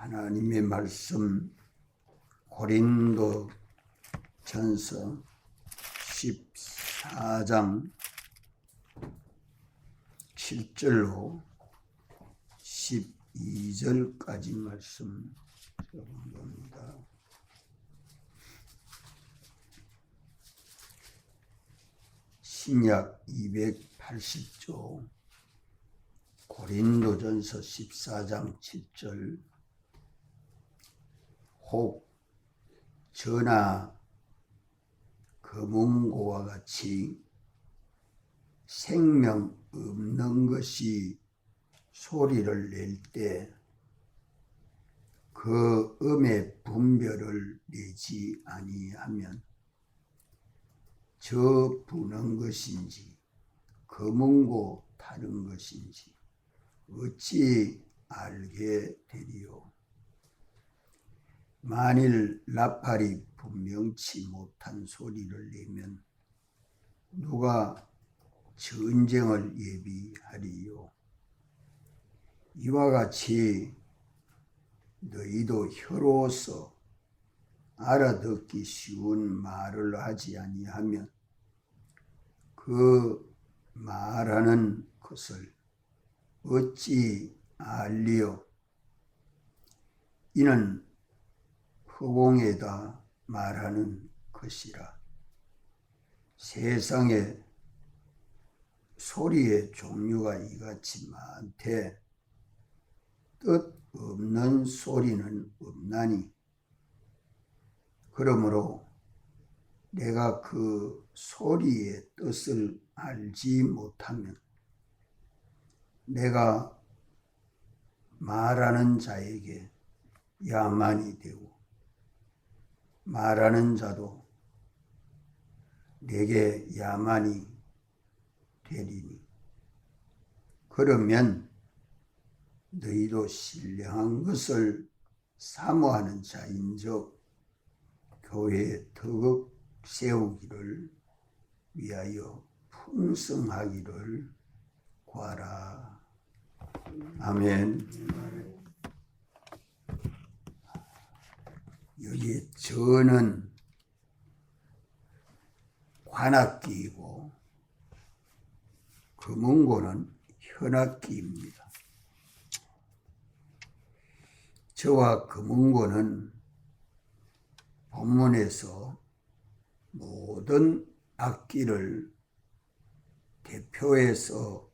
하나님의 말씀 고린도전서 14장 7절로 12절까지 말씀 봅니다. 신약 280조 고린도전서 14장 7절 혹 전하 금은고와 같이 생명 없는 것이 소리를 낼 때 그 음의 분별을 내지 아니하면 저 부는 것인지 금은고 타는 것인지 어찌 알게 되리요. 만일 나팔이 분명치 못한 소리를 내면 누가 전쟁을 예비하리요. 이와 같이 너희도 혀로서 알아듣기 쉬운 말을 하지 아니하면 그 말하는 것을 어찌 알리요. 이는 허공에다 말하는 것이라. 세상에 소리의 종류가 이같이 많되 뜻 없는 소리는 없나니 그러므로 내가 그 소리의 뜻을 알지 못하면 내가 말하는 자에게 야만이 되고 말하는 자도 내게 야만이 되리니 그러면 너희도 신령한 것을 사모하는 자인즉 교회에 더욱 세우기를 위하여 풍성하기를 구하라. 아멘. 여기 저는 관악기이고 금은고는 현악기입니다. 저와 금은고는 본문에서 모든 악기를 대표해서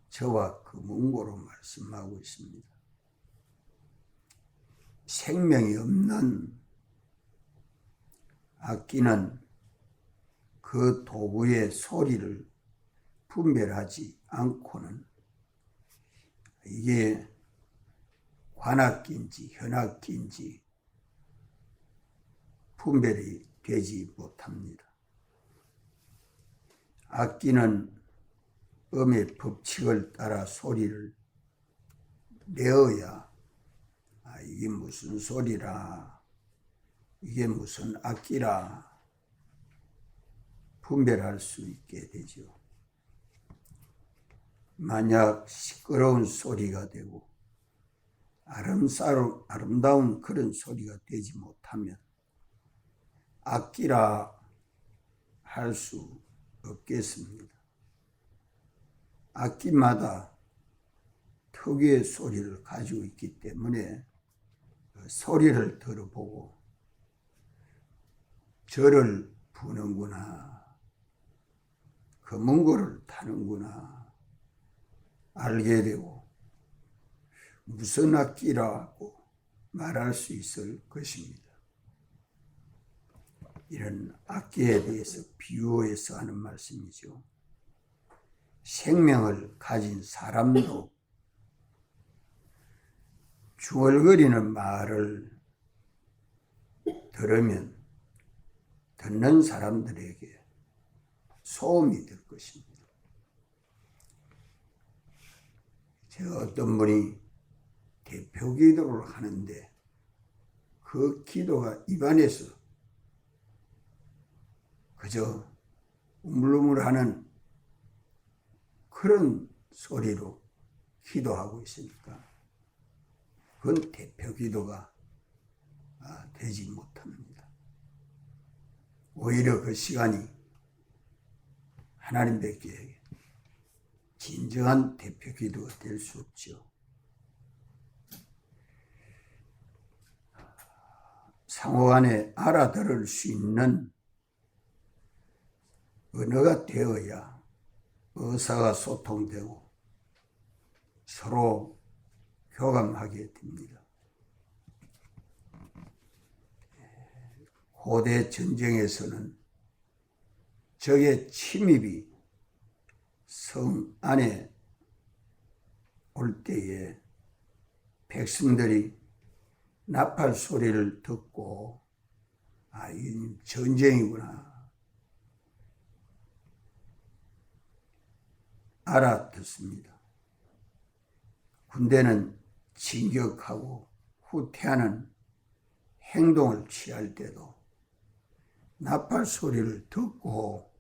저와 금은고로 말씀하고 있습니다. 생명이 없는 악기는 그 도구의 소리를 분별하지 않고는 이게 관악기인지 현악기인지 분별이 되지 못합니다. 악기는 음의 법칙을 따라 소리를 내어야 이게 무슨 소리라, 이게 무슨 악기라 분별할 수 있게 되죠. 만약 시끄러운 소리가 되고 아름다운 그런 소리가 되지 못하면 악기라 할 수 없겠습니다. 악기마다 특유의 소리를 가지고 있기 때문에 소리를 들어보고 저를 부는구나, 금은고를 타는구나 알게 되고 무슨 악기라고 말할 수 있을 것입니다. 이런 악기에 대해서 비유해서 하는 말씀이죠. 생명을 가진 사람도 중얼거리는 말을 들으면 듣는 사람들에게 소음이 될 것입니다. 제가 어떤 분이 대표 기도를 하는데 그 기도가 입안에서 그저 우물우물하는 그런 소리로 기도하고 있으니까 그건 대표 기도가 되지 못합니다. 오히려 그 시간이 하나님께 진정한 대표 기도가 될 수 없죠. 상호간에 알아들을 수 있는 언어가 되어야 의사가 소통되고 서로 교감하게 됩니다. 고대 전쟁에서는 적의 침입이 성 안에 올 때에 백성들이 나팔 소리를 듣고 이 전쟁이구나 알아듣습니다. 군대는 진격하고 후퇴하는 행동을 취할 때도 나팔 소리를 듣고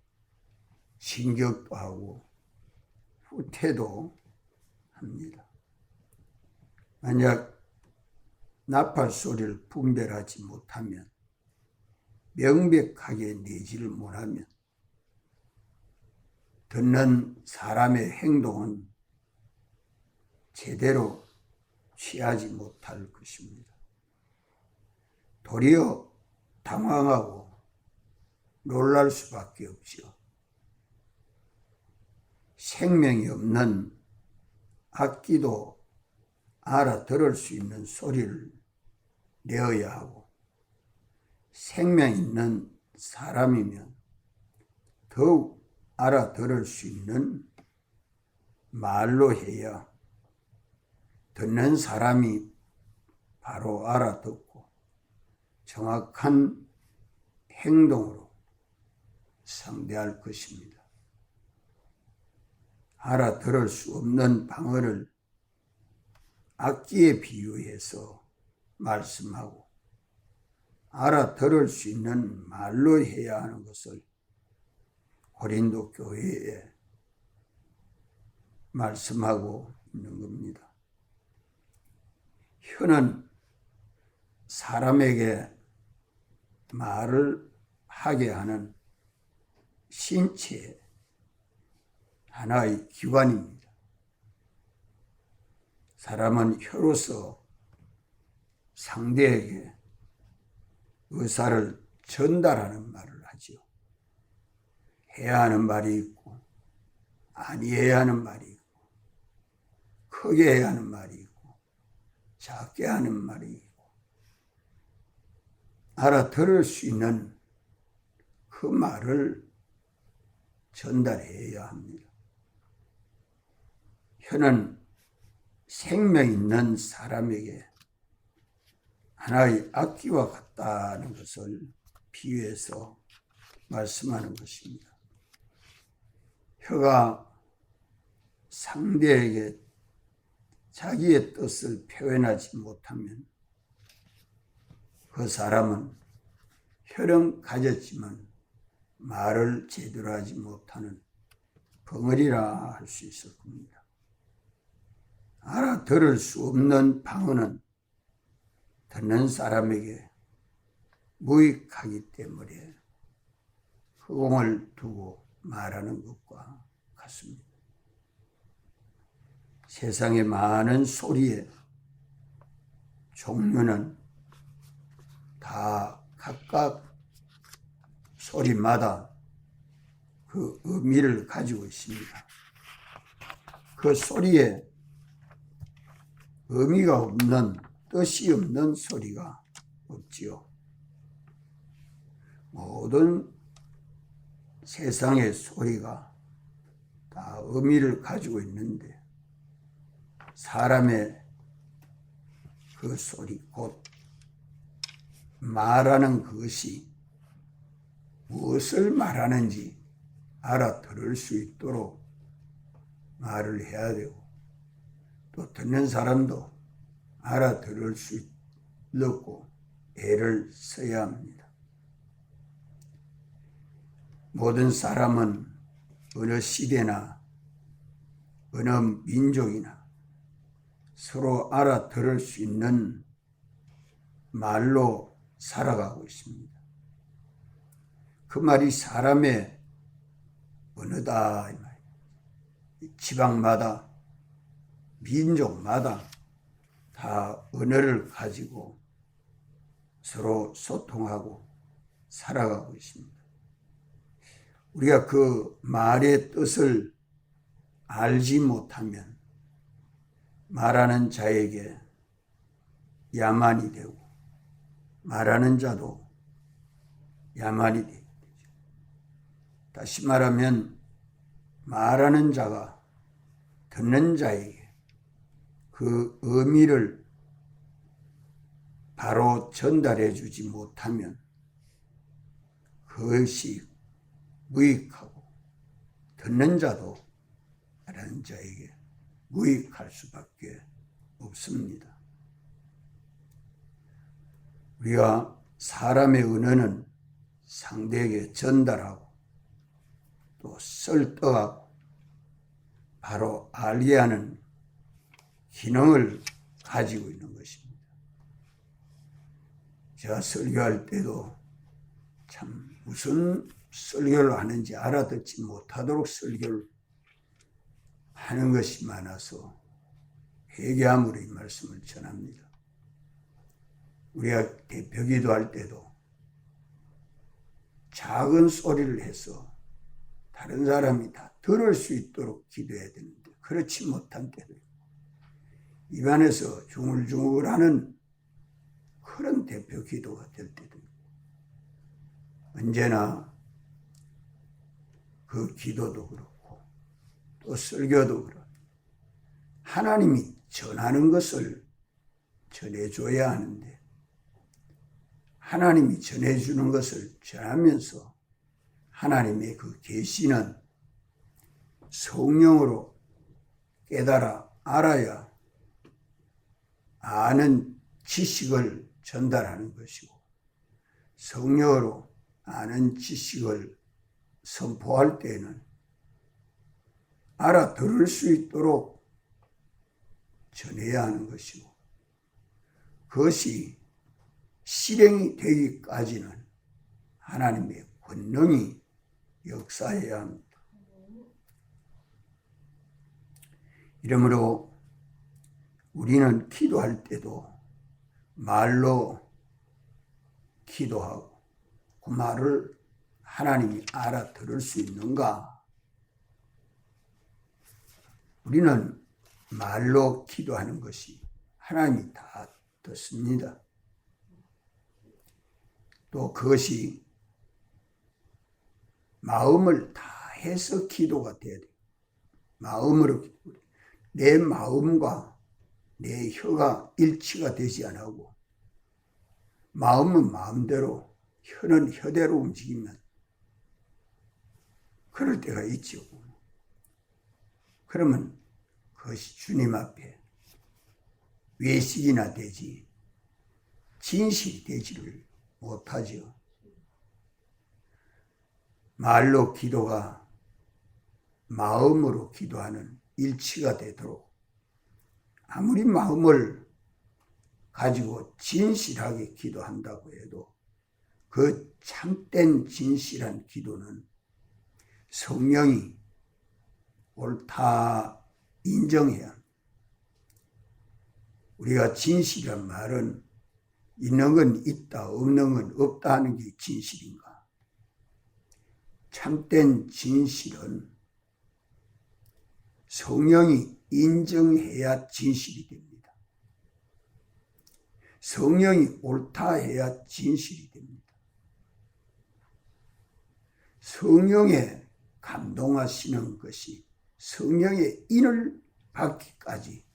진격도 하고 후퇴도 합니다. 만약 나팔 소리를 분별하지 못하면, 명백하게 내지를 못하면 듣는 사람의 행동은 제대로 취하지 못할 것입니다. 도리어 당황하고 놀랄 수밖에 없죠. 생명이 없는 악기도 알아들을 수 있는 소리를 내어야 하고, 생명 있는 사람이면 더욱 알아들을 수 있는 말로 해야 듣는 사람이 바로 알아듣고 정확한 행동으로 상대할 것입니다. 알아들을 수 없는 방언을 악기에 비유해서 말씀하고, 알아들을 수 있는 말로 해야 하는 것을 고린도 교회에 말씀하고 있는 겁니다. 혀는 사람에게 말을 하게 하는 신체의 하나의 기관입니다. 사람은 혀로서 상대에게 의사를 전달하는 말을 하죠. 해야 하는 말이 있고, 아니해야 하는 말이 있고, 크게 해야 하는 말이 있고, 작게 하는 말이 있고, 알아들을 수 있는 그 말을 전달해야 합니다. 혀는 생명 있는 사람에게 하나의 악기와 같다는 것을 비유해서 말씀하는 것입니다. 혀가 상대에게 자기의 뜻을 표현하지 못하면 그 사람은 혀는 가졌지만 말을 제대로 하지 못하는 벙어리라 할 수 있을 겁니다. 알아들을 수 없는 방언은 듣는 사람에게 무익하기 때문에 허공을 두고 말하는 것과 같습니다. 세상의 많은 소리의 종류는 다 각각 소리마다 그 의미를 가지고 있습니다. 그 소리에 의미가 없는, 뜻이 없는 소리가 없지요. 모든 세상의 소리가 다 의미를 가지고 있는데, 사람의 그 소리, 곧 말하는 그것이 무엇을 말하는지 알아들을 수 있도록 말을 해야 되고, 또 듣는 사람도 알아들을 수 있고 애를 써야 합니다. 모든 사람은 어느 시대나 어느 민족이나 서로 알아들을 수 있는 말로 살아가고 있습니다. 그 말이 사람의 언어다. 지방마다, 민족마다 다 언어를 가지고 서로 소통하고 살아가고 있습니다. 우리가 그 말의 뜻을 알지 못하면 말하는 자에게 야만이 되고 말하는 자도 야만이 되죠. 다시 말하면 말하는 자가 듣는 자에게 그 의미를 바로 전달해 주지 못하면 그것이 무익하고 듣는 자도 말하는 자에게 무익할 수밖에 없습니다. 우리가 사람의 언어는 상대에게 전달하고 또 설득하고 바로 알게 하는 기능을 가지고 있는 것입니다. 제가 설교할 때도 참 무슨 설교를 하는지 알아듣지 못하도록 설교를 하는 것이 많아서 회개함으로 이 말씀을 전합니다. 우리가 대표기도 할 때도 작은 소리를 해서 다른 사람이 다 들을 수 있도록 기도해야 되는데 그렇지 못한 때도 있고 입안에서 중얼중얼하는 그런 대표 기도가 될 때도 있고 언제나 그 기도도 그렇고 또 설교도 그렇고 하나님이 전하는 것을 전해줘야 하는데 하나님이 전해주는 것을 전하면서 하나님의 그 계시는 성령으로 깨달아 알아야 아는 지식을 전달하는 것이고 성령으로 아는 지식을 선포할 때에는 알아들을 수 있도록 전해야 하는 것이고 그것이 실행이 되기까지는 하나님의 권능이 역사해야 합니다. 이러므로 우리는 기도할 때도 말로 기도하고 그 말을 하나님이 알아들을 수 있는가? 우리는 말로 기도하는 것이 하나님이 다 듣습니다. 또 그것이 마음을 다해서 기도가 돼야 돼요. 마음으로 내 마음과 내 혀가 일치가 되지 않고 마음은 마음대로 혀는 혀대로 움직이면 그럴 때가 있죠. 그러면 그것이 주님 앞에 외식이나 되지 진실이 되지를 못하죠. 말로 기도가 마음으로 기도하는 일치가 되도록 아무리 마음을 가지고 진실하게 기도한다고 해도 그 참된 진실한 기도는 성령이 옳다 인정해야 합니다. 우리가 진실이란 말은 있는 건 있다, 없는 건 없다 하는 게 진실인가? 참된 진실은 성령이 인정해야 진실이 됩니다. 성령이 옳다 해야 진실이 됩니다. 성령에 감동하시는 것이 성령의 인을 받기까지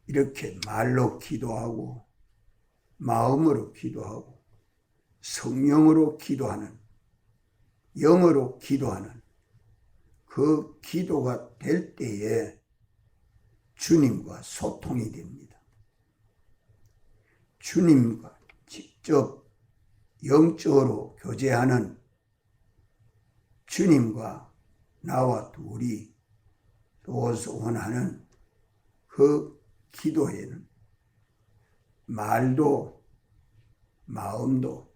이렇게 말로 기도하고 마음으로 기도하고 성령으로 기도하는 영어로 기도하는 그 기도가 될 때에 주님과 소통이 됩니다. 주님과 직접 영적으로 교제하는 주님과 나와 둘이 소원하는 그 기도에는 말도 마음도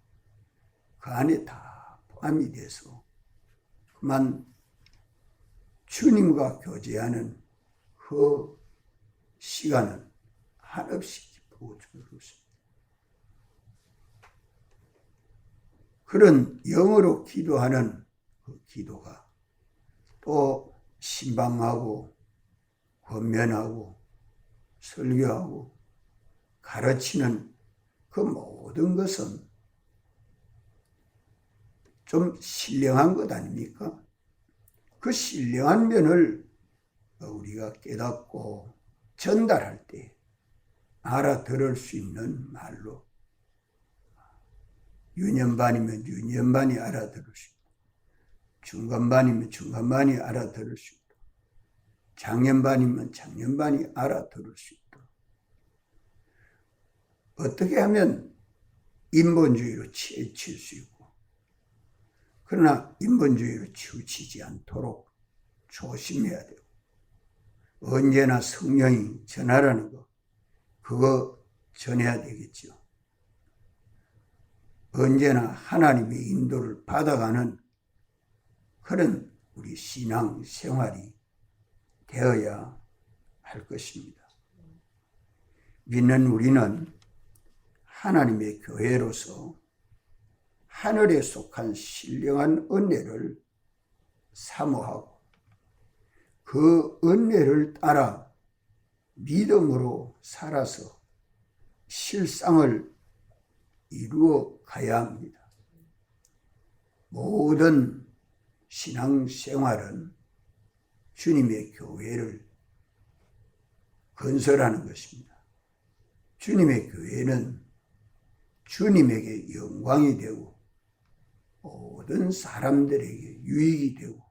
그 안에 다 포함이 돼서 그만 주님과 교제하는 그 시간은 한없이 기쁘고 즐겁습니다. 그런 영어로 기도하는 그 기도가 또 신방하고 권면하고 설교하고 가르치는 그 모든 것은 좀 신령한 것 아닙니까? 그 신령한 면을 우리가 깨닫고 전달할 때 알아들을 수 있는 말로 유년반이면 유년반이 알아들을 수 있고 중간반이면 중간반이 알아들을 수 있고 장년반이면 장년반이 알아들을 수 있다. 어떻게 하면 인본주의로 치우칠 수 있고 그러나 인본주의로 치우치지 않도록 조심해야 되고 언제나 성령이 전하라는 거 그거 전해야 되겠죠. 언제나 하나님의 인도를 받아가는 그런 우리 신앙 생활이 되어야 할 것입니다. 믿는 우리는 하나님의 교회로서 하늘에 속한 신령한 은혜를 사모하고 그 은혜를 따라 믿음으로 살아서 실상을 이루어 가야 합니다. 모든 신앙생활은 주님의 교회를 건설하는 것입니다. 주님의 교회는 주님에게 영광이 되고 모든 사람들에게 유익이 되고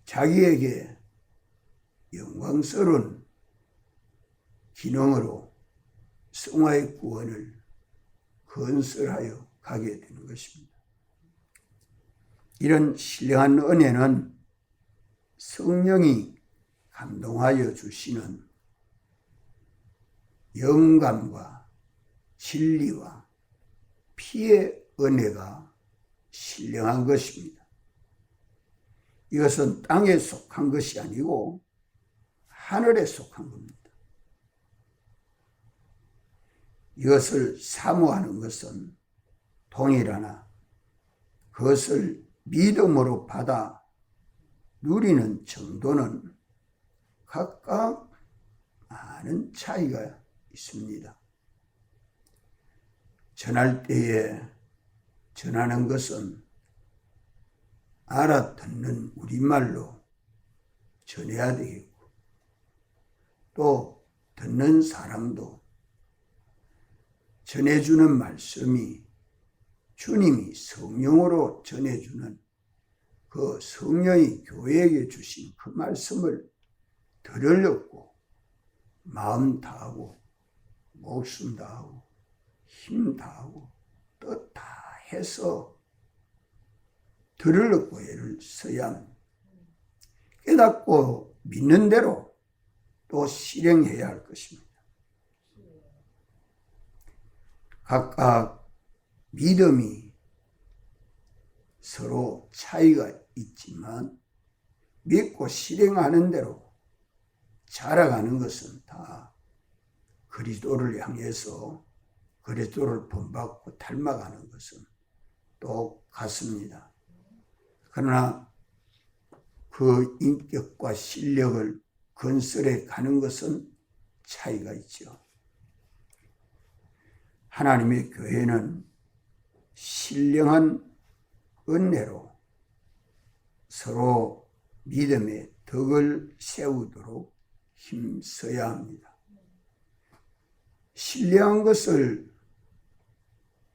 자기에게 영광스러운 기능으로 성화의 구원을 건설하여 가게 되는 것입니다. 이런 신령한 은혜는 성령이 감동하여 주시는 영감과 진리와 피의 은혜가 신령한 것입니다. 이것은 땅에 속한 것이 아니고 하늘에 속한 겁니다. 이것을 사모하는 것은 동일하나 그것을 믿음으로 받아 누리는 정도는 각각 많은 차이가 있습니다. 전할 때에 전하는 것은 알아듣는 우리말로 전해야 되겠고 또 듣는 사람도 전해주는 말씀이 주님이 성령으로 전해주는 그 성령이 교회에게 주신 그 말씀을 들으려고 마음 다하고 목숨 다하고 힘 다하고 뜻 다 해서 들으려고 애를 써야 합니다. 깨닫고 믿는 대로 또 실행해야 할 것입니다. 각각 믿음이 서로 차이가 있지만 믿고 실행하는 대로 자라가는 것은 다 그리스도를 향해서 그리스도를 본받고 닮아가는 것은 똑같습니다. 그러나 그 인격과 실력을 건설해 가는 것은 차이가 있죠. 하나님의 교회는 신령한 은혜로 서로 믿음의 덕을 세우도록 힘써야 합니다. 신령한 것을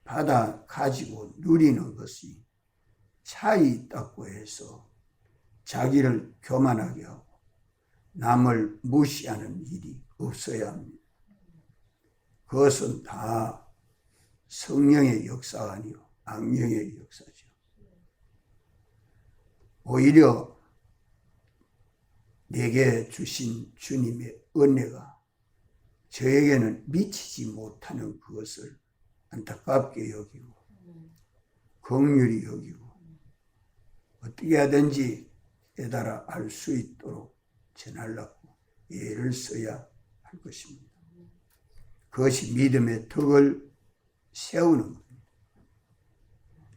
받아 가지고 누리는 것이 차이 있다고 해서 자기를 교만하게 하고 남을 무시하는 일이 없어야 합니다. 그것은 다 성령의 역사가 아니요 악령의 역사죠. 오히려 내게 주신 주님의 은혜가 저에게는 미치지 못하는 그것을 안타깝게 여기고 긍휼히 여기고 어떻게 하든지 깨달아 알 수 있도록 전하려고 애를 써야 할 것입니다. 그것이 믿음의 덕을 세우는 겁니다.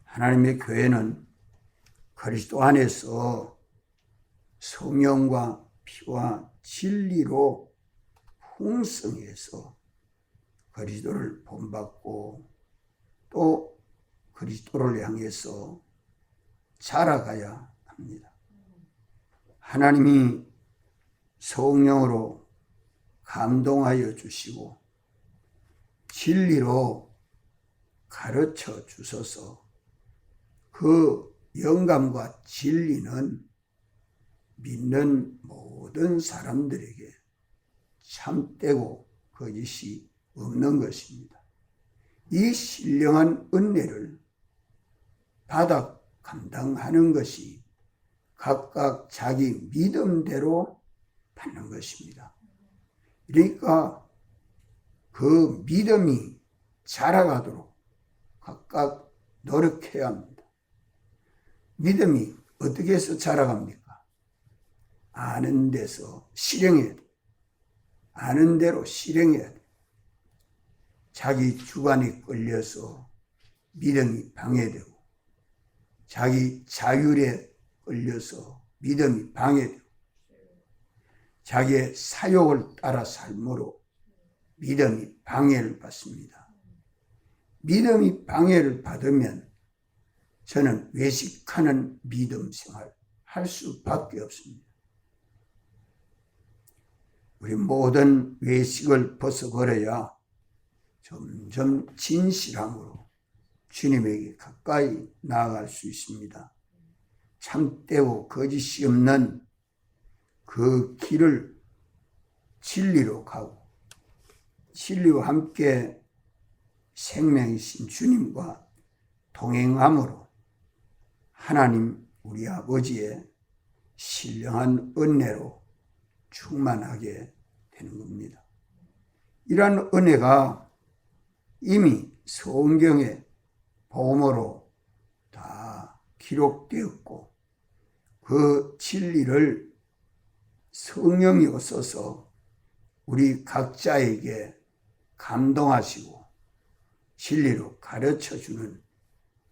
하나님의 교회는 그리스도 안에서 성령과 피와 진리로 풍성해서 그리스도를 본받고 또 그리스도를 향해서 자라가야 합니다. 하나님이 성령으로 감동하여 주시고 진리로 가르쳐 주셔서 그 영감과 진리는 믿는 모든 사람들에게 참되고 거짓이 없는 것입니다. 이 신령한 은혜를 받아 감당하는 것이 각각 자기 믿음대로 받는 것입니다. 그러니까 그 믿음이 자라가도록 각각 노력해야 합니다. 믿음이 어떻게 해서 자라갑니까? 아는 데서 실행해야 돼. 아는 대로 실행해야 돼. 자기 주관에 끌려서 믿음이 방해되고 자기 자율에 끌려서 믿음이 방해되고 자기의 사욕을 따라 삶으로 믿음이 방해를 받습니다. 믿음이 방해를 받으면 저는 외식하는 믿음 생활 할 수밖에 없습니다. 우리 모든 외식을 벗어버려야 점점 진실함으로 주님에게 가까이 나아갈 수 있습니다. 참되고 거짓이 없는 그 길을 진리로 가고 진리와 함께 생명이신 주님과 동행함으로 하나님 우리 아버지의 신령한 은혜로 충만하게 되는 겁니다. 이러한 은혜가 이미 성경의 복음으로 다 기록되었고 그 진리를 성령이 오셔서 우리 각자에게 감동하시고 진리로 가르쳐주는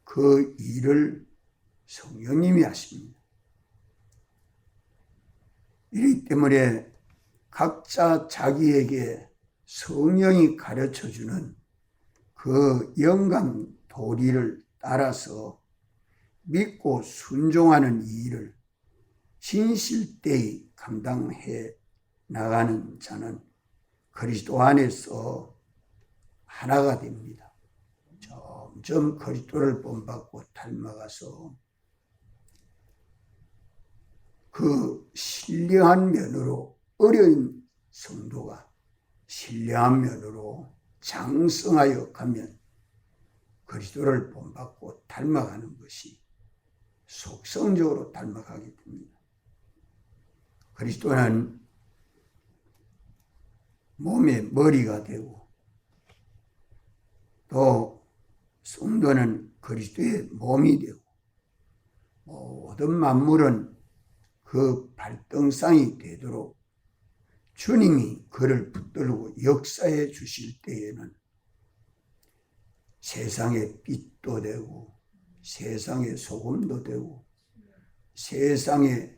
그 일을 성령님이 하십니다. 이렇기 때문에 각자 자기에게 성령이 가르쳐주는 그 영감 도리를 따라서 믿고 순종하는 이 일을 진실되이 감당해 나가는 자는 그리스도 안에서 하나가 됩니다. 점점 그리스도를 본받고 닮아가서 그 신령한 면으로 어려운 성도가 신령한 면으로 장성하여 가면 그리스도를 본받고 닮아가는 것이 속성적으로 닮아가게 됩니다. 그리스도는 몸의 머리가 되고 또 성도는 그리스도의 몸이 되고 모든 만물은 그 발등상이 되도록 주님이 그를 붙들고 역사해 주실 때에는 세상의 빛도 되고 세상의 소금도 되고 세상에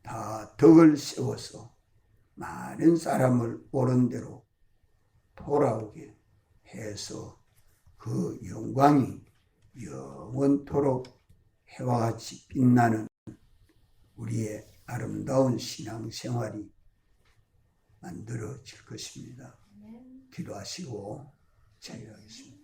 다 덕을 세워서 많은 사람을 옳은 대로 돌아오게 해서 그 영광이 영원토록 해와 같이 빛나는 우리의 아름다운 신앙생활이 만들어질 것입니다. 기도하시고 자유하겠습니다.